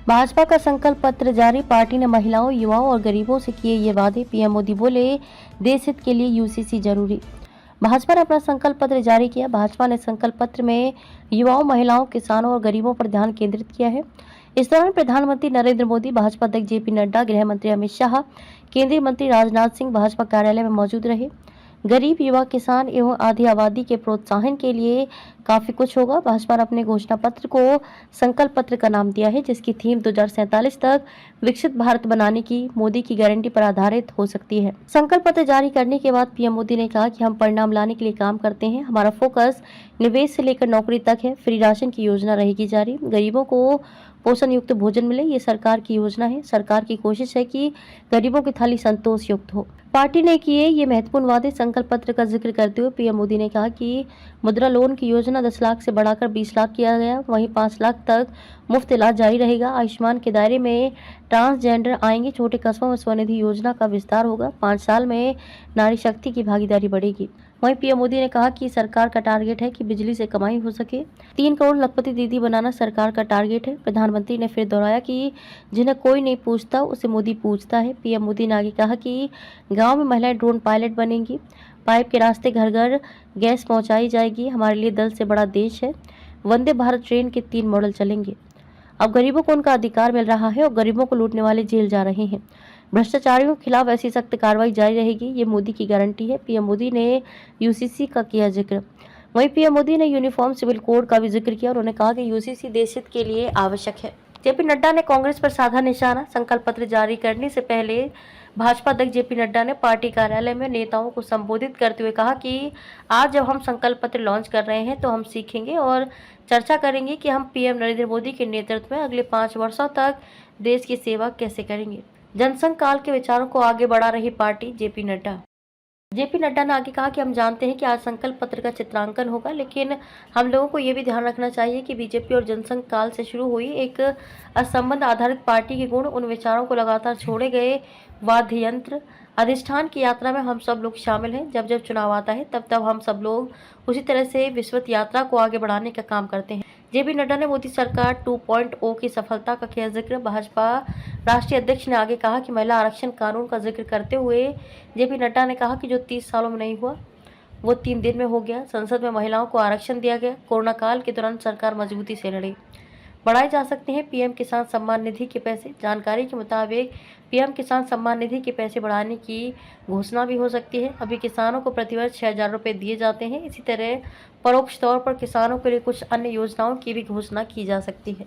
भाजपा का संकल्प पत्र जारी। पार्टी ने महिलाओं, युवाओं और गरीबों से किए ये वादे। पीएम मोदी बोले, देश हित के लिए यूसीसी जरूरी। भाजपा ने अपना संकल्प पत्र जारी किया। भाजपा ने संकल्प पत्र में युवाओं, महिलाओं, किसानों और गरीबों पर ध्यान केंद्रित किया है। इस दौरान प्रधानमंत्री नरेंद्र मोदी, भाजपा अध्यक्ष जेपी नड्डा, गृह मंत्री अमित शाह, केंद्रीय मंत्री राजनाथ सिंह भाजपा कार्यालय में मौजूद रहे। गरीब, युवा, किसान एवं आधी आबादी के प्रोत्साहन के लिए काफी कुछ होगा। भाजपा ने अपने घोषणा पत्र को संकल्प पत्र का नाम दिया है, जिसकी थीम 2047 तक विकसित भारत बनाने की मोदी की गारंटी पर आधारित हो सकती है। संकल्प पत्र जारी करने के बाद पीएम मोदी ने कहा कि हम परिणाम लाने के लिए काम करते हैं। हमारा फोकस निवेश से लेकर नौकरी तक है। फ्री राशन की योजना रहेगी जारी। गरीबों को पोषण युक्त भोजन मिले, ये सरकार की योजना है। सरकार की कोशिश है कि गरीबों की थाली संतोष युक्त हो। पार्टी ने किए ये महत्वपूर्ण वादे। संकल्प पत्र का जिक्र करते हुए पीएम मोदी ने कहा कि मुद्रा लोन की योजना 10 लाख से बढ़ाकर 20 लाख किया गया। वहीं 5 लाख तक मुफ्त इलाज जारी रहेगा। आयुष्मान के दायरे में ट्रांसजेंडर आएंगे। छोटे कस्बों में स्वनिधि योजना का विस्तार होगा। 5 साल में नारी शक्ति की भागीदारी बढ़ेगी। वहीं पीएम मोदी ने कहा कि सरकार का टारगेट है कि बिजली से कमाई हो सके। 3 करोड़ लखपति दीदी बनाना सरकार का टारगेट है। प्रधानमंत्री ने फिर दोहराया कि जिन्हें कोई नहीं पूछता उसे मोदी पूछता है। पीएम मोदी ने आगे कहा कि गांव में महिलाएं ड्रोन पायलट बनेंगी। पाइप के रास्ते घर घर गैस पहुंचाई जाएगी। हमारे लिए दल से बड़ा देश है। वंदे भारत ट्रेन के 3 मॉडल चलेंगे। अब गरीबों को उनका अधिकार मिल रहा है और गरीबों को लूटने वाले जेल जा रहे हैं। भ्रष्टाचारियों के खिलाफ ऐसी सख्त कार्रवाई जारी रहेगी, ये मोदी की गारंटी है। पीएम मोदी ने यूसीसी का किया जिक्र। वहीं पीएम मोदी ने यूनिफॉर्म सिविल कोड का भी जिक्र किया। उन्होंने कहा कि यूसीसी देश हित के लिए आवश्यक है। जेपी नड्डा ने कांग्रेस पर साधा निशाना। संकल्प पत्र जारी करने से पहले भाजपा अध्यक्ष जेपी नड्डा ने पार्टी कार्यालय में नेताओं को संबोधित करते हुए कहा कि आज जब हम संकल्प पत्र लॉन्च कर रहे हैं तो हम सीखेंगे और चर्चा करेंगे कि हम पीएम नरेंद्र मोदी के नेतृत्व में अगले 5 वर्षों तक देश की सेवा कैसे करेंगे। जनसंघ काल के विचारों को आगे बढ़ा रही पार्टी जेपी नड्डा ने आगे कहा कि हम जानते हैं कि आज संकल्प पत्र का चित्रांकन होगा, लेकिन हम लोगों को ये भी ध्यान रखना चाहिए कि बीजेपी और जनसंघ काल से शुरू हुई एक असंबंध आधारित पार्टी के गुण, उन विचारों को लगातार छोड़े गए वाद्य यंत्र अधिष्ठान की यात्रा में हम सब लोग शामिल हैं। जब जब चुनाव आता है तब तब हम सब लोग उसी तरह से विश्वत यात्रा को आगे बढ़ाने का काम करते हैं। जेपी नड्डा ने मोदी सरकार 2.0 की सफलता का किया जिक्र। भाजपा राष्ट्रीय अध्यक्ष ने आगे कहा कि महिला आरक्षण कानून का जिक्र करते हुए जेपी नड्डा ने कहा कि जो 30 सालों में नहीं हुआ वो 3 दिन में हो गया। संसद में महिलाओं को आरक्षण दिया गया। कोरोना काल के दौरान सरकार मजबूती से लड़ी। बढ़ाए जा सकते हैं पीएम किसान सम्मान निधि के पैसे। जानकारी के मुताबिक पीएम किसान सम्मान निधि के पैसे बढ़ाने की घोषणा भी हो सकती है। अभी किसानों को प्रतिवर्ष 6,000 रुपये दिए जाते हैं। इसी तरह परोक्ष तौर पर किसानों के लिए कुछ अन्य योजनाओं की भी घोषणा की जा सकती है।